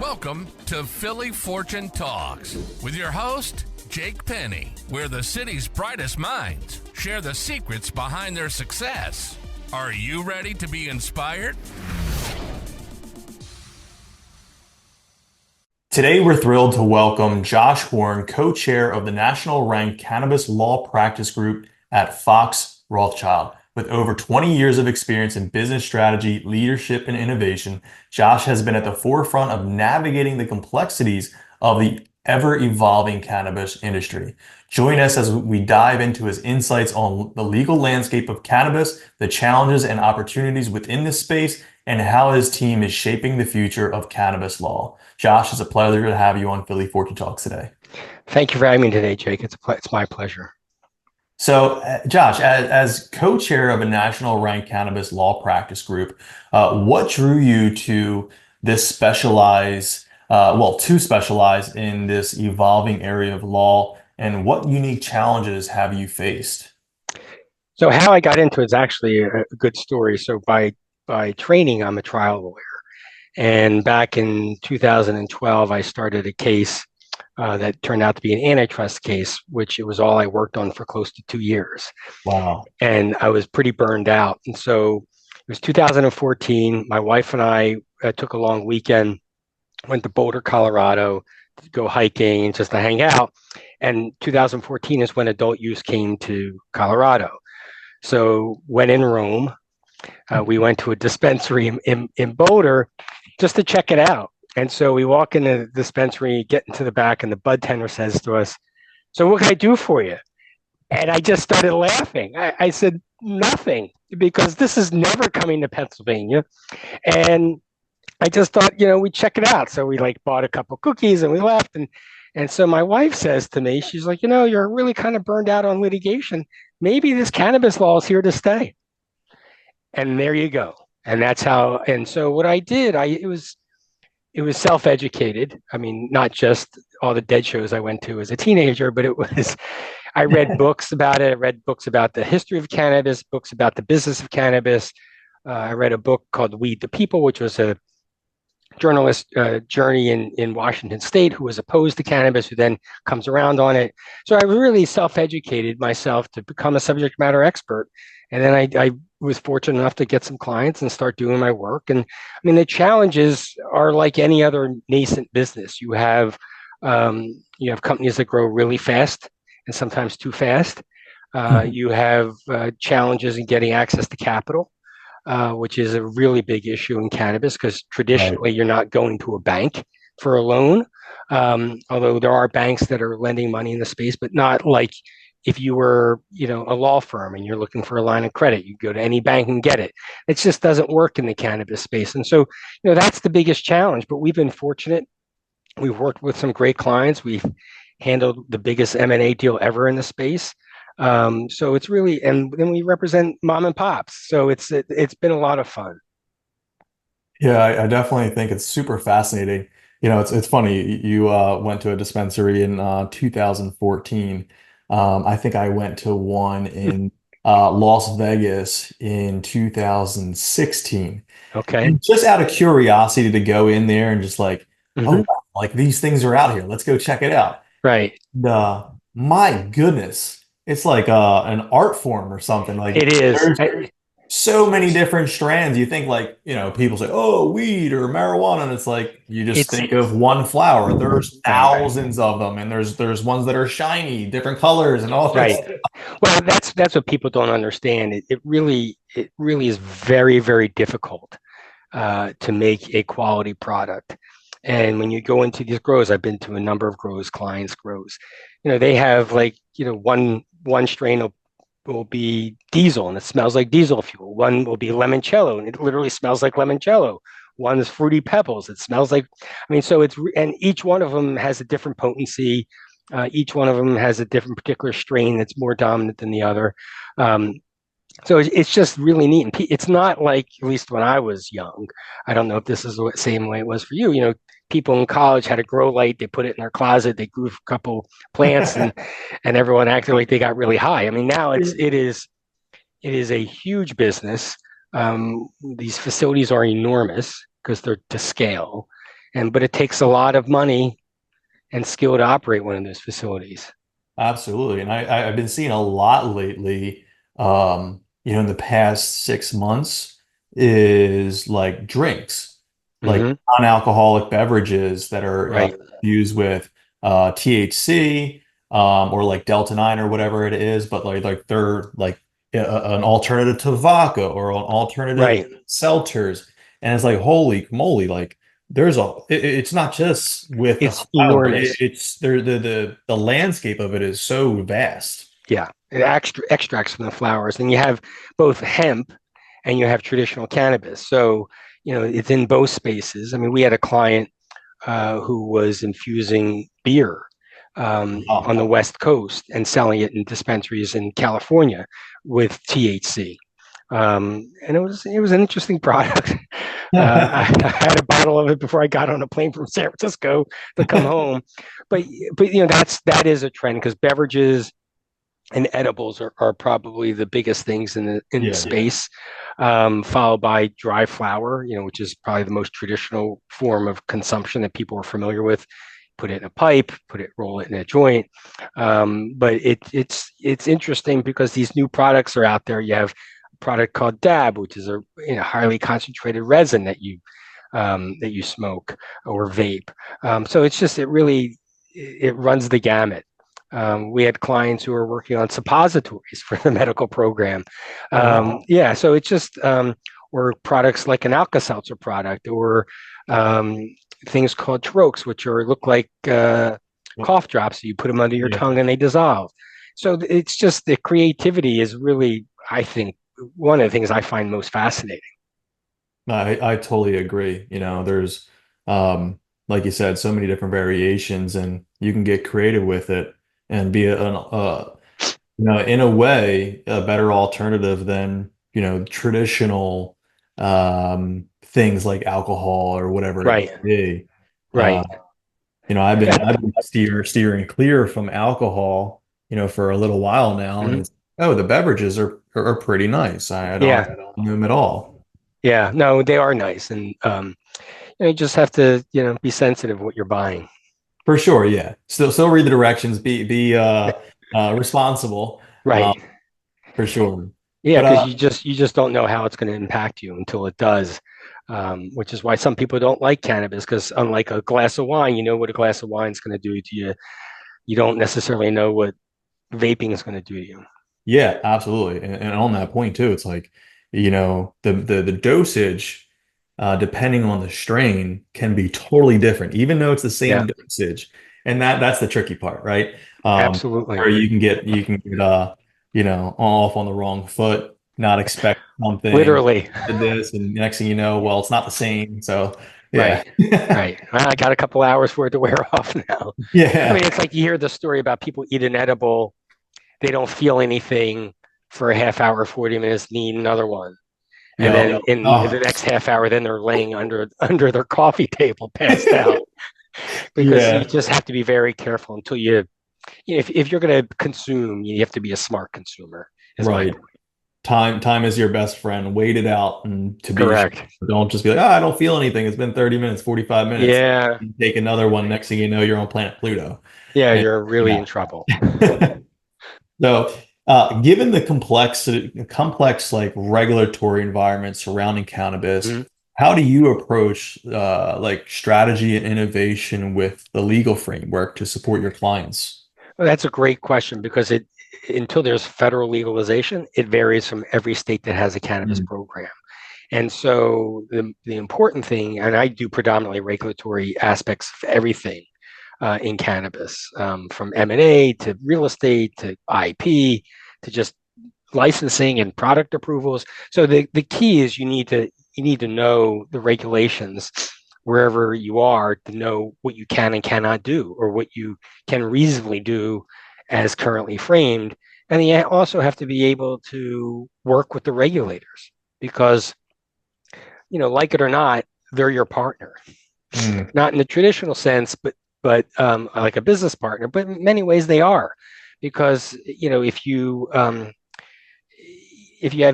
Welcome to Philly Fortune Talks with your host, Jake Penny, where the city's brightest minds share the secrets behind their success. Are you ready to be inspired? Today, we're thrilled to welcome Josh Horn, co-chair of the National Ranked Cannabis Law Practice Group at Fox Rothschild. With over 20 years of experience in business strategy, leadership, and innovation, Josh has been at the forefront of navigating the complexities of the ever-evolving cannabis industry. Join us as we dive into his insights on the legal landscape of cannabis, the challenges and opportunities within this space, and how his team is shaping the future of cannabis law. Josh, it's a pleasure to have you on Philly Fortune Talks today. Thank you for having me today, Jake. It's my pleasure. So, Josh, as co-chair of a national ranked cannabis law practice group, what drew you to this to specialize in this evolving area of law, and what unique challenges have you faced? So how I got into it's actually a good story. So by training, I'm a trial lawyer. And back in 2012, I started a case that turned out to be an antitrust case, which it was all I worked on for close to 2 years. Wow. And I was pretty burned out. And so it was 2014. My wife and I took a long weekend, went to Boulder, Colorado, to go hiking and just to hang out. And 2014 is when adult use came to Colorado. So when in Rome, we went to a dispensary in Boulder just to check it out. And so we walk in the dispensary, get into the back, and the bud tender says to us, "So what can I do for you?" And I just started laughing. I said, "Nothing, because this is never coming to Pennsylvania." And I just thought, we'd check it out. So we bought a couple cookies and we left. And so my wife says to me, she's like, "You're really kind of burned out on litigation. Maybe this cannabis law is here to stay." And there you go. And that's how. And so what I did, it was self-educated. I mean, not just all the dead shows I went to as a teenager, but I read books about it. I read books about the history of cannabis, books about the business of cannabis. I read a book called Weed the People, which was a journalist journey in Washington State who was opposed to cannabis, who then comes around on it. So I really self-educated myself to become a subject matter expert. And then I was fortunate enough to get some clients and start doing my work. And I mean, the challenges are like any other nascent business. You have companies that grow really fast and sometimes too fast. You have challenges in getting access to capital, which is a really big issue in cannabis, because traditionally You're not going to a bank for a loan. Although there are banks that are lending money in the space, but not like if you were, a law firm and you're looking for a line of credit, you go to any bank and get it. It just doesn't work in the cannabis space. And so, that's the biggest challenge, but we've been fortunate. We've worked with some great clients. We've handled the biggest M&A deal ever in the space. So it's really, and then we represent mom and pops. So it's been a lot of fun. Yeah, I definitely think it's super fascinating. It's funny. You went to a dispensary in 2014. I think I went to one in Las Vegas in 2016. Okay. And just out of curiosity to go in there and just oh, Mm-hmm. wow, these things are out here. Let's go check it out. Right. My goodness, it's like an art form or something. It is. There's so many different strands. You think people say, "Oh, weed or marijuana," and it's like you just think of one flower. There's thousands of them, and there's ones that are shiny, different colors, and all that Right. stuff. Well, that's what people don't understand. It really is very, very difficult to make a quality product. And when you go into these grows, I've been to a number of clients grows. They have one strain will be diesel and it smells like diesel fuel. One will be limoncello and it literally smells like limoncello. One is fruity pebbles. It smells like, so and each one of them has a different potency. Each one of them has a different particular strain that's more dominant than the other. So it's just really neat. And it's not like, at least when I was young, I don't know if this is the same way it was for you, people in college had a grow light, they put it in their closet, they grew a couple plants and everyone acted like they got really high. Now it is a huge business. These facilities are enormous because they're to scale. but it takes a lot of money and skill to operate one of those facilities. Absolutely. And I've been seeing a lot lately, in the past 6 months is like drinks, like Hmm. non-alcoholic beverages that are Right, used with THC, or like Delta 9 or whatever it is, but like they're like an alternative to vodka or an alternative right. to seltzers. And it's like, holy moly, like it's not just with the It's flower, but enormous. it's there the landscape of it is so vast. Yeah, it extracts from the flowers, and you have both hemp and you have traditional cannabis. So, it's in both spaces. I mean, we had a client who was infusing beer on the Oh, West Coast and selling it in dispensaries in California with THC. And it was an interesting product. I had a bottle of it before I got on a plane from San Francisco to come home. But that is a trend because beverages and edibles are probably the biggest things in the yeah. space, followed by dry flower, which is probably the most traditional form of consumption that people are familiar with. Put it in a pipe, roll it in a joint. But it's interesting because these new products are out there. You have a product called Dab, which is a highly concentrated resin that you smoke or vape. So it runs the gamut. We had clients who were working on suppositories for the medical program. Oh, wow. Yeah, so it's just or products like an Alka-Seltzer product, or um, things called Troches, which look like cough drops. You put them under your Yeah. tongue and they dissolve. So it's just the creativity is really, I think, one of the things I find most fascinating. I totally agree. There's like you said, so many different variations, and you can get creative with it and be in a way, a better alternative than, traditional things like alcohol or whatever it Right, may be. Uh, right. I've been steering clear from alcohol, for a little while now, and Mhm. it's the beverages are pretty nice. I don't Yeah, have a problem with them at all. yeah. No, they are nice, and you just have to be sensitive what you're buying. For sure, yeah. Still read the directions, be responsible, Right. for sure. Yeah, But because you just don't know how it's going to impact you until it does, which is why some people don't like cannabis. Because unlike a glass of wine, you know what a glass of wine is going to do to you. You don't necessarily know what vaping is going to do to you. yeah, absolutely. And on that point too, it's like, the dosage, depending on the strain, can be totally different, even though it's the Yeah, same dosage. And that's the tricky part, right? absolutely. Where you can get off on the wrong foot, not expect something, Literally. did this, and next thing you know, well, it's not the same. So yeah. Right. Right. Well, I got a couple hours for it to wear off now. I mean, Yeah. it's like you hear the story about people eat an edible, they don't feel anything for a half hour, 40 minutes, need another one. And Yeah. then in the Oh, next half hour, then they're laying under their coffee table, passed out. Because you yeah. just have to be very careful until if you're going to consume, you have to be a smart consumer. Is my Right. point. Time is your best friend. Wait it out and to be sure. Correct. Don't just be like, I don't feel anything. It's been 30 minutes, 45 minutes. Yeah. You take another one. Next thing you know, you're on planet Pluto. Yeah, And you're really yeah. in trouble. So, given the complex like regulatory environment surrounding cannabis, Mhm. how do you approach like strategy and innovation with the legal framework to support your clients? Well, that's a great question because until there's federal legalization, it varies from every state that has a cannabis Mm. program. And so the important thing, and I do predominantly regulatory aspects of everything in cannabis, from M&A to real estate to IP to just licensing and product approvals. So the key is you need to know the regulations wherever you are to know what you can and cannot do, or what you can reasonably do as currently framed. And then you also have to be able to work with the regulators because, like it or not, they're your partner. Mm. Not in the traditional sense, but like a business partner. But in many ways, they are, because if you have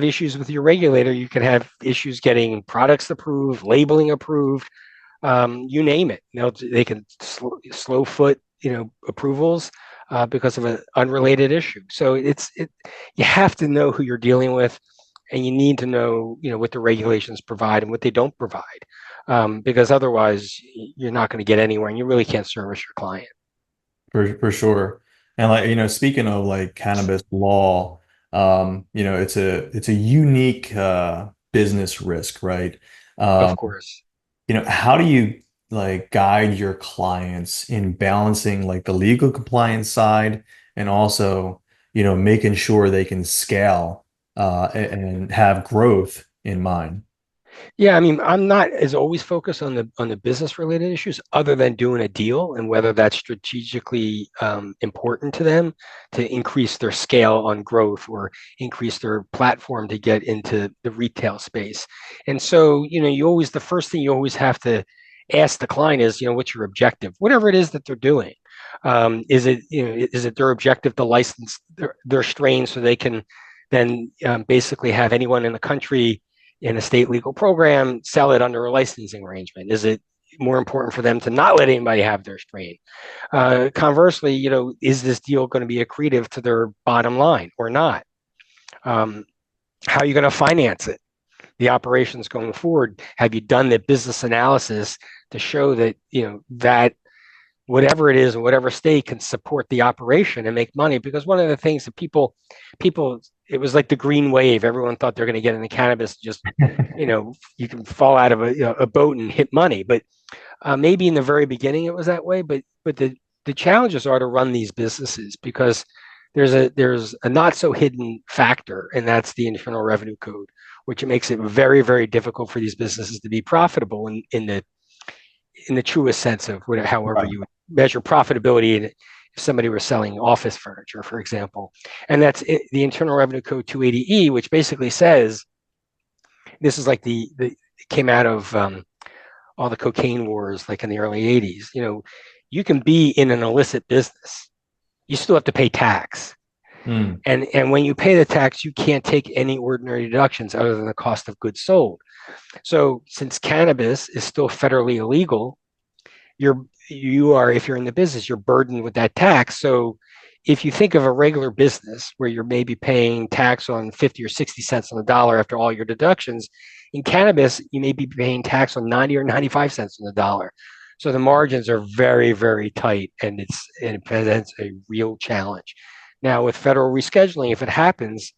issues with your regulator, you can have issues getting products approved, labeling approved. you name it. They can slow foot, approvals because of an unrelated issue. So you have to know who you're dealing with, and you need to know, what the regulations provide and what they don't provide, because otherwise you're not going to get anywhere, and you really can't service your client. For sure. And like, speaking of like cannabis law, it's a unique business risk, right? Of Um, course. how do you like guide your clients in balancing like the legal compliance side and also, making sure they can scale and have growth in mind? Yeah, I mean, I'm not as always focused on the business related issues, other than doing a deal and whether that's strategically important to them to increase their scale on growth or increase their platform to get into the retail space. And so, the first thing you always have to ask the client is, what's your objective, whatever it is that they're doing. Is it their objective to license their strain so they can then basically have anyone in the country in a state legal program sell it under a licensing arrangement? Is it more important for them to not let anybody have their strain? Conversely, is this deal going to be accretive to their bottom line or not? How are you going to finance it? The operations going forward. Have you done the business analysis to show that that whatever it is in whatever state can support the operation and make money? Because one of the things that people, it was like the green wave. Everyone thought they're going to get into cannabis, just, you can fall out of a boat and hit money. But maybe in the very beginning it was that way. But the challenges are to run these businesses, because there's a not so hidden factor, and that's the Internal Revenue Code, which makes it very, very difficult for these businesses to be profitable in the truest sense of however Right. you measure profitability. If somebody were selling office furniture, for example, and that's the Internal Revenue Code 280E, which basically says, this is like it came out of all the cocaine wars, like in the early 80s. You can be in an illicit business, you still have to pay tax. Mm. And when you pay the tax, you can't take any ordinary deductions other than the cost of goods sold. So since cannabis is still federally illegal, if you're in the business, you're burdened with that tax. So if you think of a regular business where you're maybe paying tax on 50 or 60 cents on the dollar after all your deductions, in cannabis, you may be paying tax on 90 or 95 cents on the dollar. So the margins are very, very tight, and it presents a real challenge. Now, with federal rescheduling, if it happens,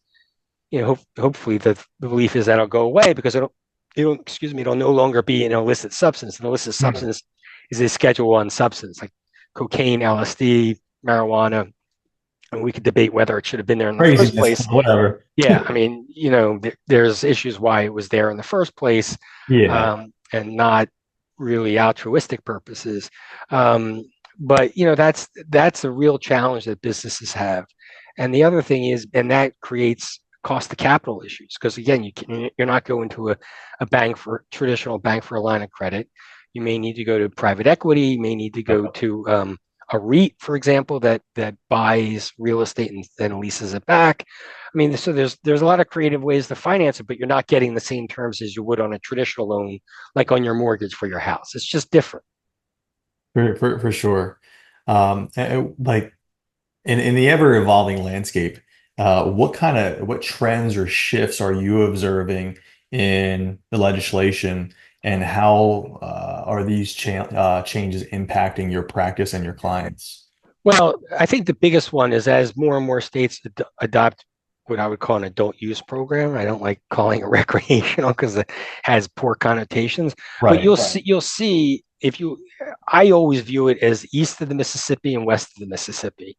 hopefully the belief is that it'll go away, because it'll no longer be an illicit substance. An illicit substance is a Schedule I substance, like cocaine, LSD, marijuana. And we could debate whether it should have been there in the first Craziness, place. whatever. Yeah, I mean, there's issues why it was there in the first place, Yeah. and not really altruistic purposes. But that's a real challenge that businesses have. And the other thing is, and that creates cost of capital issues, because again, you're not going to a traditional bank for a line of credit. You may need to go to private equity. You may need to go to a REIT, for example, that buys real estate and then leases it back. I mean, so there's a lot of creative ways to finance it, but you're not getting the same terms as you would on a traditional loan, like on your mortgage for your house. It's just different. For sure. Like in the ever evolving landscape, what trends or shifts are you observing in the legislation, and how are these changes impacting your practice and your clients? Well, I think the biggest one is, as more and more states adopt what I would call an adult use program. I don't like calling it recreational because it has poor connotations. But Right. you'll see if you. I always view it as east of the Mississippi and west of the Mississippi.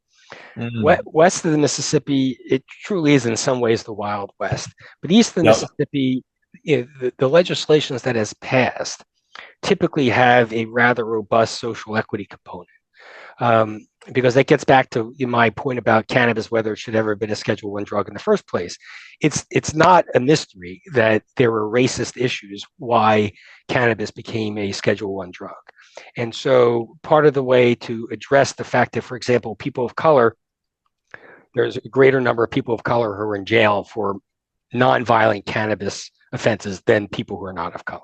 Mm. West of the Mississippi, it truly is in some ways the Wild West. But east of the Yep. Mississippi, the legislations that has passed typically have a rather robust social equity component. Because that gets back to my point about cannabis, whether it should ever have been a Schedule I drug in the first place. It's not a mystery that there were racist issues why cannabis became a Schedule I drug. And so part of the way to address the fact that, for example, people of color, there's a greater number of people of color who are in jail for nonviolent cannabis offenses than people who are not of color.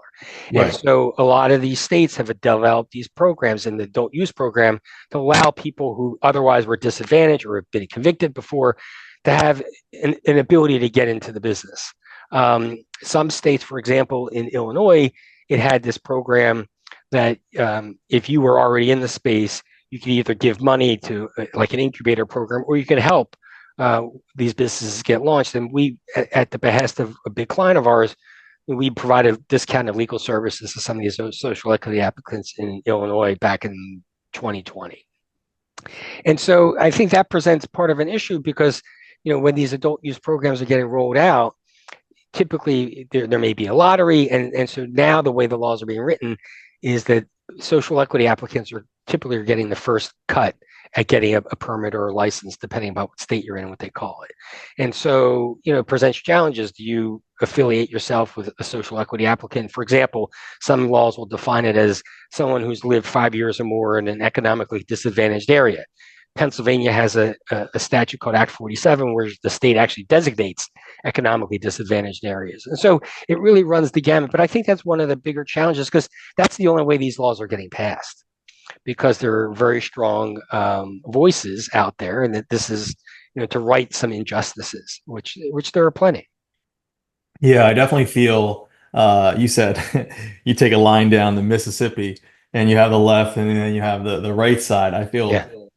And Right. so a lot of these states have developed these programs in the adult use program to allow people who otherwise were disadvantaged or have been convicted before to have an ability to get into the business. Some states, for example, in Illinois, it had this program that if you were already in the space, you could either give money to like an incubator program, or you can help these businesses get launched. And we, at the behest of a big client of ours, we provided discounted legal services to some of these social equity applicants in Illinois back in 2020. And so I think that presents part of an issue because, when these adult use programs are getting rolled out, typically there may be a lottery. And so now the way the laws are being written is that social equity applicants are typically getting the first cut at getting a permit or a license, depending on what state you're in, what they call it. And so, it presents challenges. Do you affiliate yourself with a social equity applicant? For example, some laws will define it as someone who's lived 5 years or more in an economically disadvantaged area. Pennsylvania has a statute called Act 47, where the state actually designates economically disadvantaged areas. And so it really runs the gamut. But I think that's one of the bigger challenges, because that's the only way these laws are getting passed, because there are very strong voices out there, and that this is, to right some injustices, which there are plenty. Yeah, I definitely feel you said you take a line down the Mississippi and you have the left and then you have the right side. I feel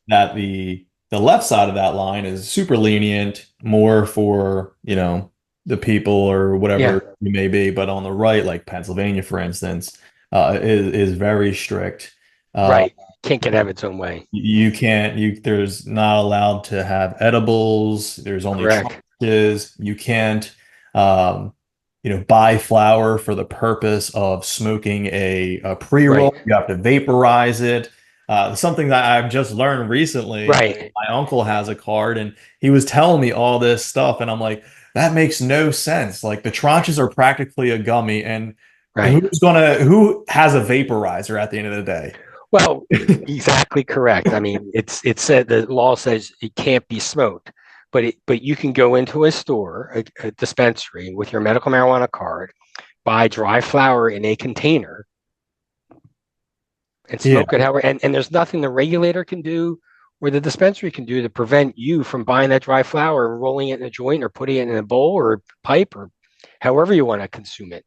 that the left side of that line is super lenient, more for, the people or whatever you may be. But on the right, like Pennsylvania, for instance, is very strict. Right. Can't get out of its own way. You can't, there's not allowed to have edibles. There's only charges. You can't, buy flower for the purpose of smoking a pre-roll. You have to vaporize it. Something that I've just learned recently. Right. My uncle has a card and he was telling me all this stuff. And I'm like, that makes no sense. Like the tranches are practically a gummy, and who has a vaporizer at the end of the day? Well, exactly correct. I mean, it's said, the law says it can't be smoked, but you can go into a store, a dispensary, with your medical marijuana card, buy dry flower in a container, and smoke it however. And there's nothing the regulator can do or the dispensary can do to prevent you from buying that dry flower and rolling it in a joint or putting it in a bowl or pipe or however you want to consume it,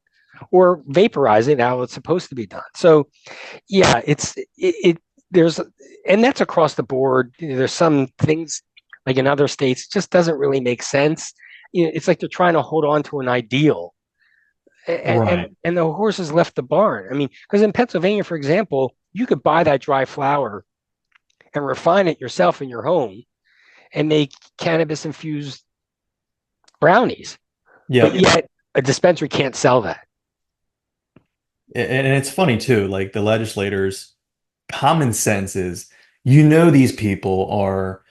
or vaporize it how it's supposed to be done. So yeah, there's, and that's across the board. There's some things like in other states, it just doesn't really make sense. It's like they're trying to hold on to an ideal, and the horse has left the barn. I mean, because in Pennsylvania, for example, you could buy that dry flower and refine it yourself in your home and make cannabis infused brownies. But yet a dispensary can't sell that. And it's funny too, like the legislators, common sense is, these people are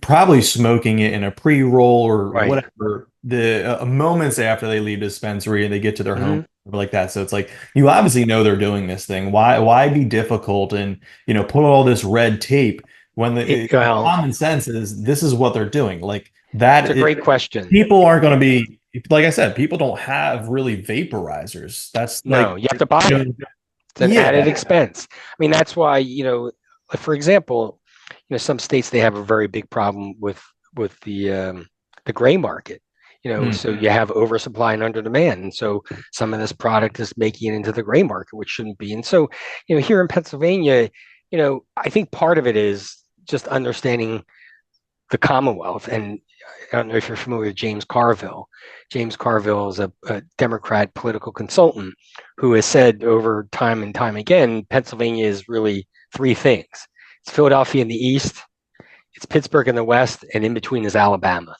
probably smoking it in a pre-roll or whatever, the moments after they leave the dispensary and they get to their home, like that. So it's like, you obviously know they're doing this thing. Why be difficult and, put all this red tape when the common sense is this is what they're doing? Like that. It's a great question. People aren't going to be, like I said, people don't have really vaporizers. That's you have to buy it. It's an added expense. I mean, that's why, for example, some states, they have a very big problem with the gray market. So you have oversupply and under demand, and so some of this product is making it into the gray market, which shouldn't be. And so, here in Pennsylvania, I think part of it is just understanding the Commonwealth. And I don't know if you're familiar with James Carville. James Carville is a Democrat political consultant who has said over time and time again, Pennsylvania is really three things. It's Philadelphia in the east, it's Pittsburgh in the west, and in between is Alabama.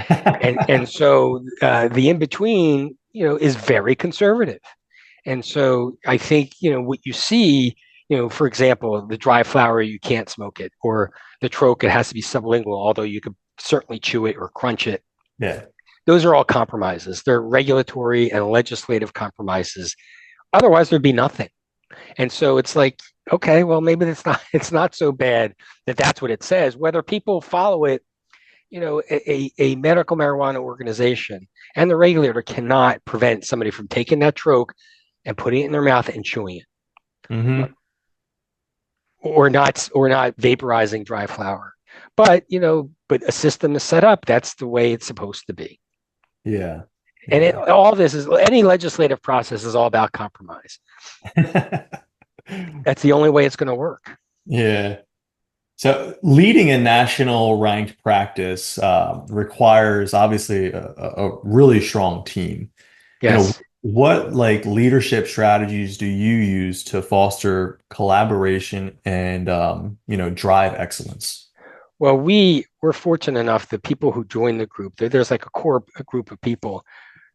and so the in between, is very conservative. And so I think, what you see, for example, the dry flower, you can't smoke it, or the troche, it has to be sublingual, although you could certainly chew it or crunch it. Yeah. Those are all compromises. They're regulatory and legislative compromises. Otherwise, there'd be nothing. And so it's like, okay, well, maybe it's not so bad that that's what it says. Whether people follow it, a medical marijuana organization and the regulator cannot prevent somebody from taking that troche and putting it in their mouth and chewing it, Mm-hmm. or not vaporizing dry flower. But but a system is set up. That's the way it's supposed to be. Yeah. And Yeah. all this is, any legislative process is all about compromise. That's the only way it's going to work. Yeah. So leading a national ranked practice requires obviously a really strong team. Yes. What like leadership strategies do you use to foster collaboration and drive excellence? Well, we're fortunate enough that people who join the group, there's like a group of people.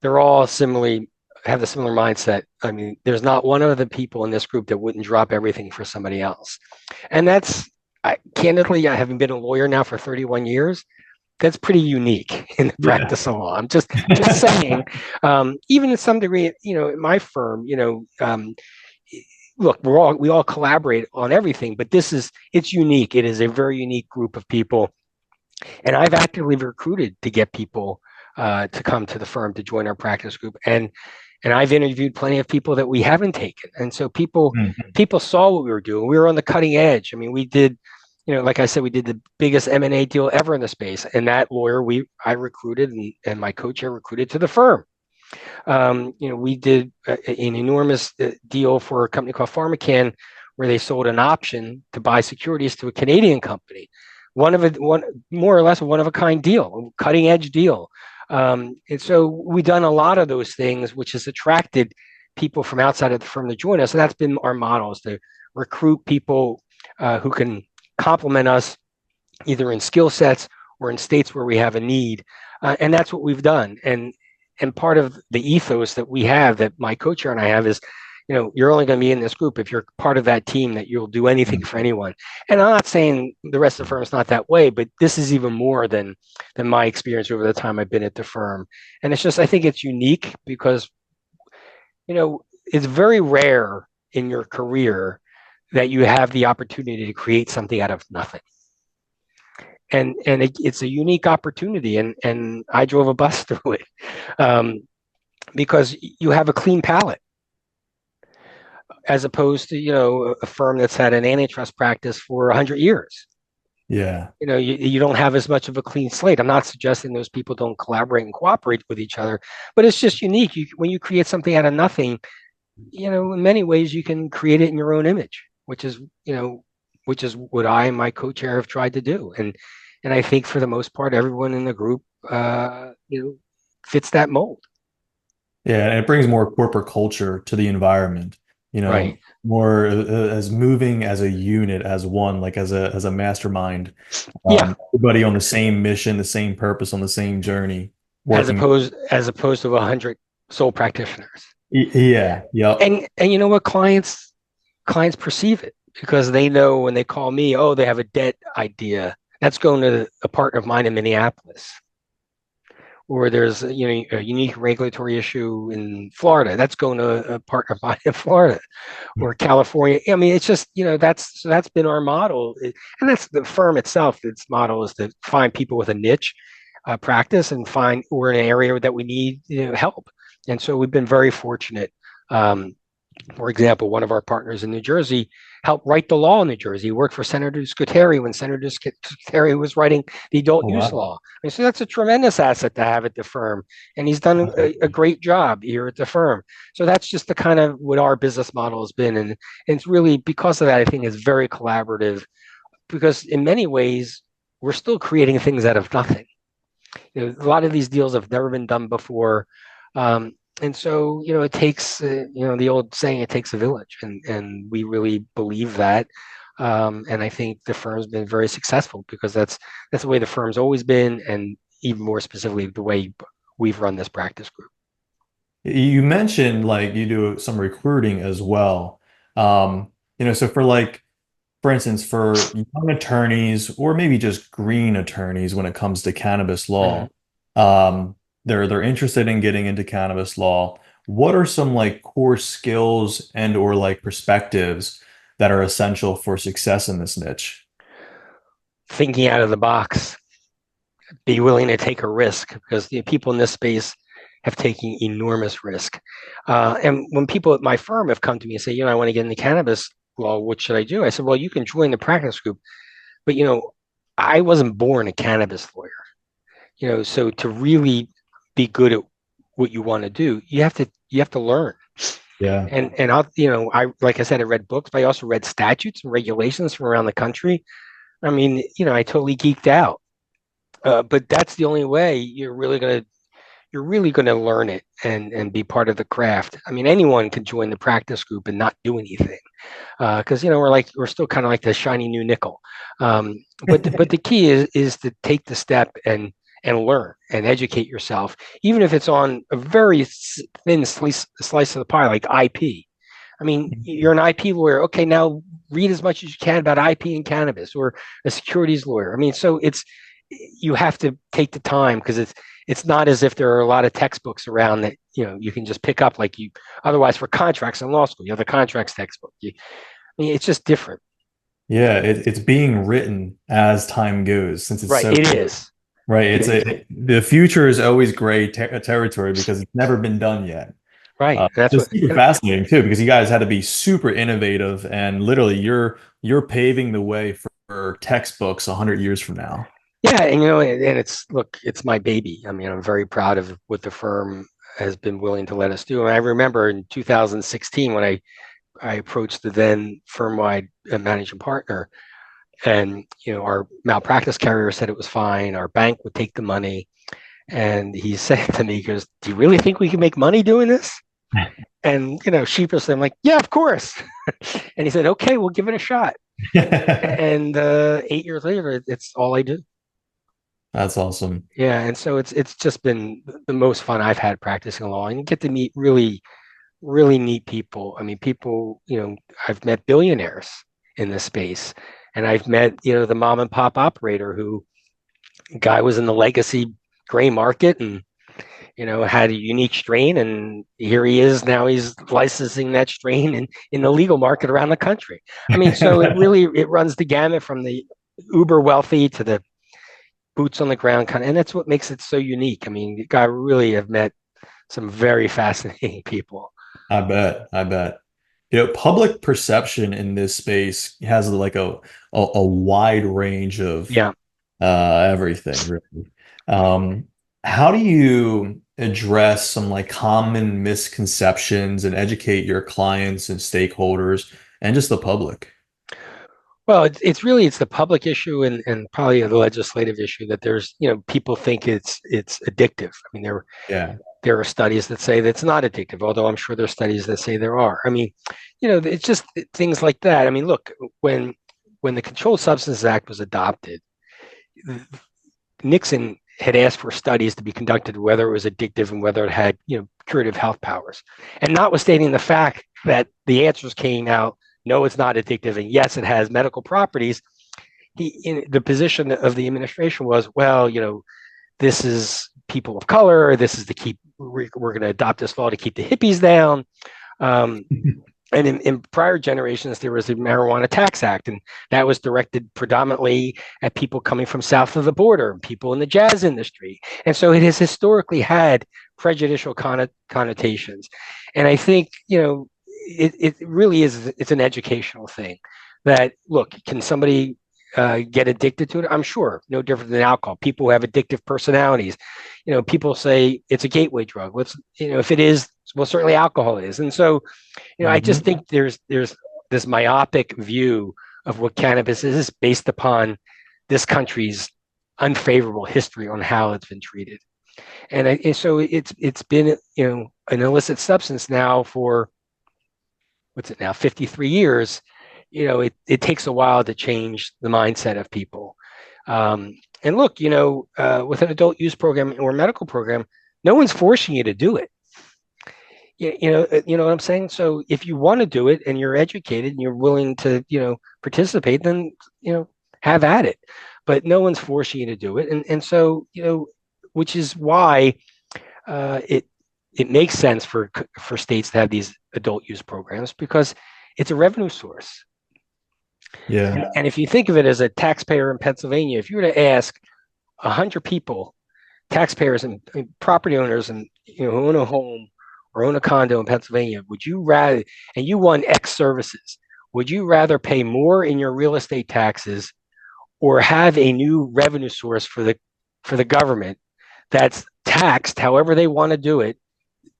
They're all similarly have the similar mindset. I mean, there's not one of the people in this group that wouldn't drop everything for somebody else. And candidly, I having been a lawyer now for 31 years, that's pretty unique in the Yeah. practice of law. I'm just saying, even to some degree, in my firm, look, we all collaborate on everything, but it's unique. It is a very unique group of people, and I've actively recruited to get people to come to the firm to join our practice group, and I've interviewed plenty of people that we haven't taken, and so people Mhm. saw what we were doing. We were on the cutting edge. I mean, we did. Like I said, we did the biggest M&A deal ever in the space, and that lawyer I recruited, and my co-chair recruited to the firm. We did an enormous deal for a company called PharmaCann, where they sold an option to buy securities to a Canadian company. One more or less one of a kind deal, cutting edge deal. And so we've done a lot of those things, which has attracted people from outside of the firm to join us. And that's been our model, is to recruit people who can complement us either in skill sets or in states where we have a need. And that's what we've done. And part of the ethos that we have, that my co-chair and I have, is, you're only going to be in this group if you're part of that team, that you'll do anything for anyone. And I'm not saying the rest of the firm is not that way, but this is even more than my experience over the time I've been at the firm. And it's just, I think it's unique because, it's very rare in your career that you have the opportunity to create something out of nothing. And it's a unique opportunity, and I drove a bus through it, because you have a clean palate, as opposed to a firm that's had an antitrust practice for 100 years. Yeah. You don't have as much of a clean slate. I'm not suggesting those people don't collaborate and cooperate with each other, but it's just unique. When you create something out of nothing, in many ways you can create it in your own image, which is what I and my co-chair have tried to do. And I think for the most part, everyone in the group, fits that mold. Yeah, and it brings more corporate culture to the environment, Right. more as moving as a unit, as one, like as a mastermind, Yeah. everybody on the same mission, the same purpose, on the same journey, As working. opposed to 100 sole practitioners. Yeah, yep. And you know what, clients perceive it, because they know when they call me, oh, they have a debt idea that's going to a partner of mine in Minneapolis, or there's a unique regulatory issue in Florida that's going to a partner of mine in Florida or California. I mean, it's just that's been our model, and that's the firm itself. Its model is to find people with a niche practice, and find we're in an area that we need help. And so we've been very fortunate. For example, one of our partners in New Jersey helped write the law in New Jersey. He worked for Senator Scuteri when Senator Scuteri was writing the adult Oh, use wow. law. And so that's a tremendous asset to have at the firm. And he's done a great job here at the firm. So that's just the kind of what our business model has been. And it's really because of that, I think it's very collaborative, because in many ways, we're still creating things out of nothing. A lot of these deals have never been done before. And so, it takes, the old saying, it takes a village. And we really believe that. And I think the firm's been very successful, because that's the way the firm's always been. And even more specifically, the way we've run this practice group. You mentioned like you do some recruiting as well. So for instance, for young attorneys or maybe just green attorneys when it comes to cannabis Mhm. law, they're interested in getting into cannabis law. What are some like core skills and or like perspectives that are essential for success in this niche? Thinking out of the box, be willing to take a risk, because the people in this space, have taken enormous risk. And when people at my firm have come to me and say, I want to get into cannabis law, what should I do? I said, well, you can join the practice group, but I wasn't born a cannabis lawyer. So to really be good at what you want to do, you have to learn. Yeah. And I like I said, I read books, but I also read statutes and regulations from around the country. I mean, I totally geeked out. But that's the only way you're really gonna learn it and be part of the craft. I mean, anyone can join the practice group and not do anything, because we're still kind of like the shiny new nickel. But the key is to take the step and learn and educate yourself, even if it's on a very thin slice of the pie, like IP. I mean, you're an IP lawyer. Okay, now read as much as you can about IP and cannabis, or a securities lawyer. I mean, so you have to take the time, because it's not as if there are a lot of textbooks around that you can just pick up like you otherwise for contracts in law school. You have the contracts textbook. I mean, it's just different. Yeah, it's being written as time goes, since it's Right. so It is. right. The future is always gray territory because it's never been done yet. Right. That's It's what. super fascinating too, because you guys had to be super innovative, and literally you're paving the way for textbooks 100 years from now. Yeah, and it's my baby. I mean, I'm very proud of what the firm has been willing to let us do. And I remember in 2016 when I approached the then firm-wide managing partner, and our malpractice carrier said it was fine. Our bank would take the money, and he said to me, he goes, "Do you really think we can make money doing this?" And sheepishly, I'm like, "Yeah, of course." And he said, "Okay, we'll give it a shot." And 8 years later, it's all I do. That's awesome. Yeah, and so it's just been the most fun I've had practicing law, and you get to meet really, really neat people. I mean, I've met billionaires in this space, and I've met, the mom and pop operator who guy was in the legacy gray market and, had a unique strain, and here he is now. He's licensing that strain in the legal market around the country. I mean, so it runs the gamut from the uber wealthy to the boots on the ground kind of, and that's what makes it so unique. I mean, I really have met some very fascinating people. I bet. I bet. Public perception in this space has like a wide range of Yeah. everything, really. How do you address some like common misconceptions and educate your clients and stakeholders and just the public? Well, it's the public issue and probably the legislative issue that there's, people think it's addictive. I mean, Yeah. there are studies that say that's not addictive, although I'm sure there's studies that say there are. I mean, it's just things like that. I mean, look, when the Controlled Substances Act was adopted, Nixon had asked for studies to be conducted whether it was addictive and whether it had, curative health powers. And notwithstanding the fact that the answers came out, no, it's not addictive, and yes, it has medical properties, the position of the administration was, well, this is people of color. This is we're going to adopt this law to keep the hippies down. And in prior generations, there was a Marijuana Tax Act, and that was directed predominantly at people coming from south of the border, people in the jazz industry. And so it has historically had prejudicial connotations. And I think, it really is, it's an educational thing that, look, can somebody get addicted to it? I'm sure, no different than alcohol. People who have addictive personalities, people say it's a gateway drug. If it is, well, certainly alcohol is. And so, I just think there's this myopic view of what cannabis is based upon this country's unfavorable history on how it's been treated. And so it's been, an illicit substance now for, what's it now, 53 years. It takes a while to change the mindset of people. And look, with an adult use program or medical program, no one's forcing you to do it. You know what I'm saying? So if you want to do it and you're educated and you're willing to, participate, then, have at it. But no one's forcing you to do it. And so, which is why it makes sense for states to have these adult use programs, because it's a revenue source. Yeah. And if you think of it as a taxpayer in Pennsylvania, if you were to ask 100 people taxpayers and property owners and who own a home or own a condo in Pennsylvania, would you rather, and you want X services, would you rather pay more in your real estate taxes or have a new revenue source for the government that's taxed however they want to do it,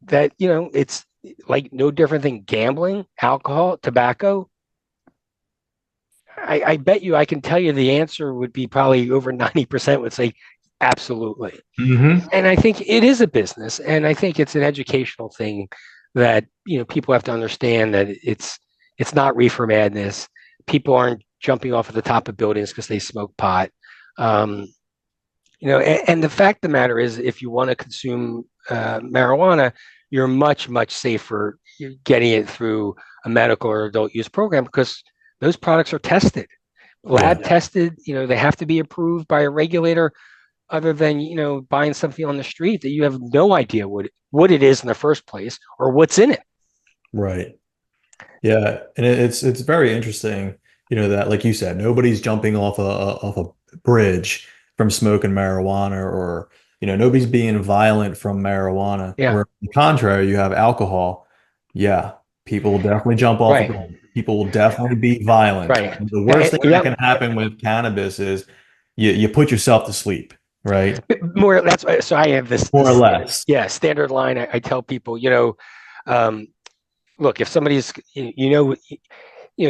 that it's like no different than gambling, alcohol, tobacco? I bet you I can tell you the answer would be probably over 90% would say absolutely. Mm-hmm. And I think it is a business, and I think it's an educational thing that people have to understand that it's not reefer madness. People aren't jumping off of the top of buildings because they smoke pot. Um, and the fact of the matter is, if you want to consume marijuana, you're much safer getting it through a medical or adult use program because those products are tested, lab tested. They have to be approved by a regulator. Other than buying something on the street that you have no idea what it is in the first place or what's in it. Right. Yeah, and it's very interesting, that like you said, nobody's jumping off a bridge from smoking marijuana, or nobody's being violent from marijuana. Yeah. Where on the contrary, you have alcohol. Yeah, people will definitely jump off a Right. bridge. People will definitely be violent. Right. And the worst thing that can happen with cannabis is you put yourself to sleep, right? More. So I have this More or less. Yeah, standard line. I tell people, um, look, if somebody's,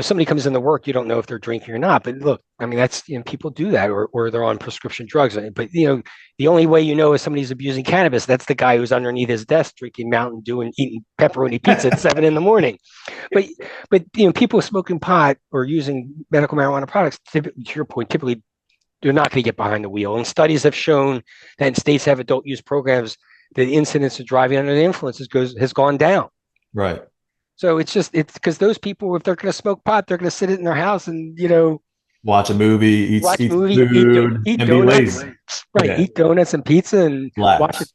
somebody comes into work, you don't know if they're drinking or not. But look, I mean, that's, people do that, or they're on prescription drugs. But, the only way if somebody's abusing cannabis, that's the guy who's underneath his desk drinking Mountain Dew and eating pepperoni pizza at 7 a.m. But people smoking pot or using medical marijuana products, to your point, typically they're not going to get behind the wheel. And studies have shown that in states that have adult use programs, the incidence of driving under the influence has gone down. Right. So it's because those people, if they're going to smoke pot, they're going to sit in their house and watch a movie, eat food, eat and donuts, be lazy. right? Yeah. Eat donuts and pizza and Relax.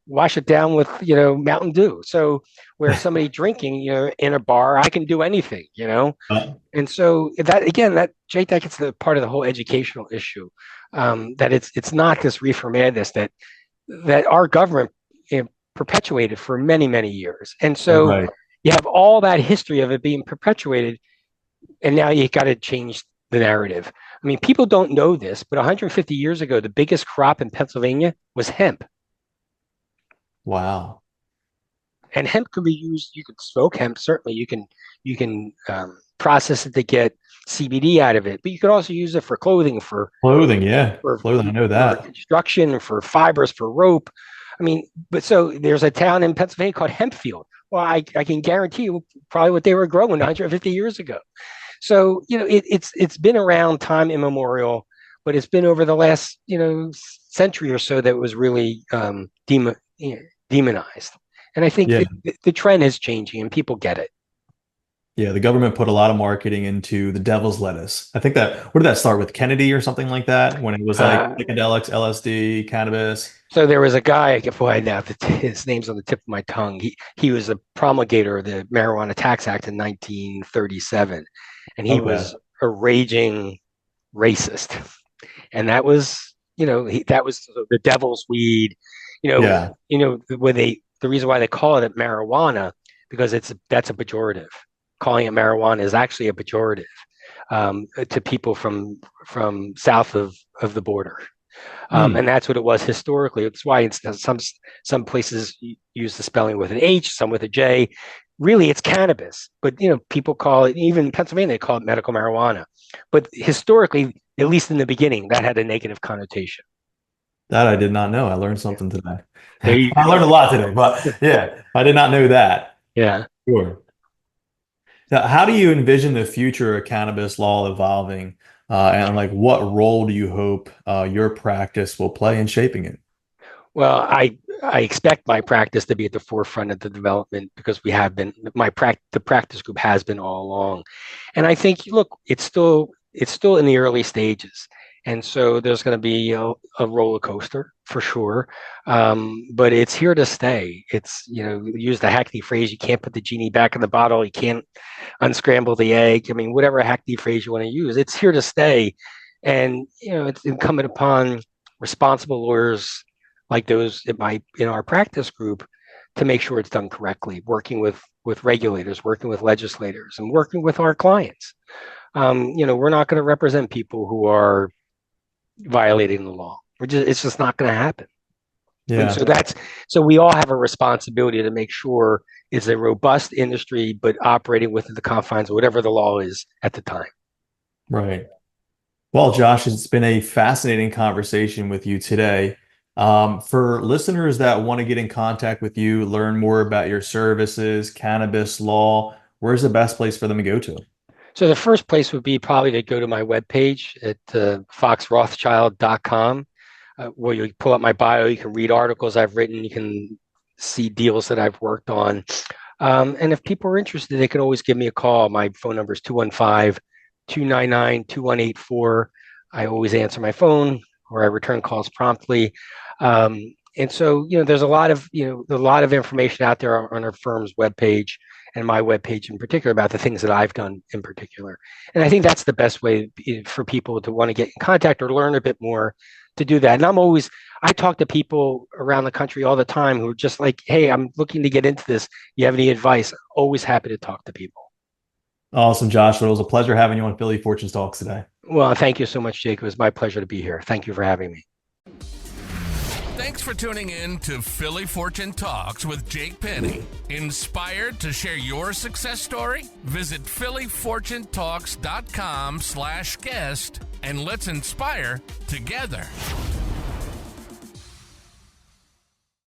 wash it down with Mountain Dew. So where somebody drinking in a bar, I can do anything, and so that Jake, that gets the part of the whole educational issue, that it's not this reefer madness that our government perpetuated for many years, and so. Right. You have all that history of it being perpetuated, and now you got to change the narrative. I mean, people don't know this, but 150 years ago, the biggest crop in Pennsylvania was hemp. Wow. And hemp can be used. You can smoke hemp. Certainly, you can process it to get CBD out of it, but you could also use it for clothing, clothing. I know that. For construction, for fibers, for rope. I mean, but so there's a town in Pennsylvania called Hempfield. Well, I can guarantee you probably what they were growing 150 years ago. So, it's been around time immemorial, but it's been over the last, century or so that it was really demonized. And I think the trend is changing and people get it. Yeah, the government put a lot of marketing into the devil's lettuce. I think where did that start with? Kennedy or something like that? When it was like psychedelics, LSD, cannabis. So there was a guy, his name's on the tip of my tongue. He was a promulgator of the Marijuana Tax Act in 1937, and he was a raging racist. And that was, that was the devil's weed. The reason why they call it marijuana, because that's a pejorative. Calling it marijuana is actually a pejorative to people from south of the border. And that's what it was historically. It's why it's some places use the spelling with an H, some with a J. Really, it's cannabis, but people call it, even in Pennsylvania, they call it medical marijuana. But historically, at least in the beginning, that had a negative connotation. That I did not know. I learned something today. I learned a lot today, but I did not know that. Yeah. Sure. Now, how do you envision the future of cannabis law evolving? And like, what role do you hope your practice will play in shaping it? Well, I expect my practice to be at the forefront of the development because we have been. The practice group has been all along, and I think, look, it's still in the early stages, and so there's going to be a roller coaster for sure, but it's here to stay. It's use the hackney phrase: you can't put the genie back in the bottle. You can't unscramble the egg. I mean, whatever hackney phrase you want to use, it's here to stay, and it's incumbent upon responsible lawyers like those in our practice group to make sure it's done correctly, working with regulators, working with legislators, and working with our clients. We're not going to represent people who are violating the law. It's just not going to happen. Yeah. And so we all have a responsibility to make sure it's a robust industry, but operating within the confines of whatever the law is at the time. Right. Well, Josh, it's been a fascinating conversation with you today. For listeners that want to get in contact with you, learn more about your services, cannabis law, where's the best place for them to go to? So the first place would be probably to go to my webpage at foxrothschild.com, where you pull up my bio. You can read articles I've written. You can see deals that I've worked on. And if people are interested, they can always give me a call. My phone number is 215-299-2184. I always answer my phone, or I return calls promptly. And so, there's a lot of information out there on our firm's webpage and my webpage in particular about the things that I've done in particular. And I think that's the best way for people to want to get in contact or learn a bit more to do that. And I talk to people around the country all the time who are just like, hey, I'm looking to get into this. You have any advice? Always happy to talk to people. Awesome, Josh. Well, it was a pleasure having you on Philly Fortune Talks today. Well, thank you so much, Jake. It was my pleasure to be here. Thank you for having me. Thanks for tuning in to Philly Fortune Talks with Jake Penny. Inspired to share your success story? Visit phillyfortunetalks.com/guest and let's inspire together.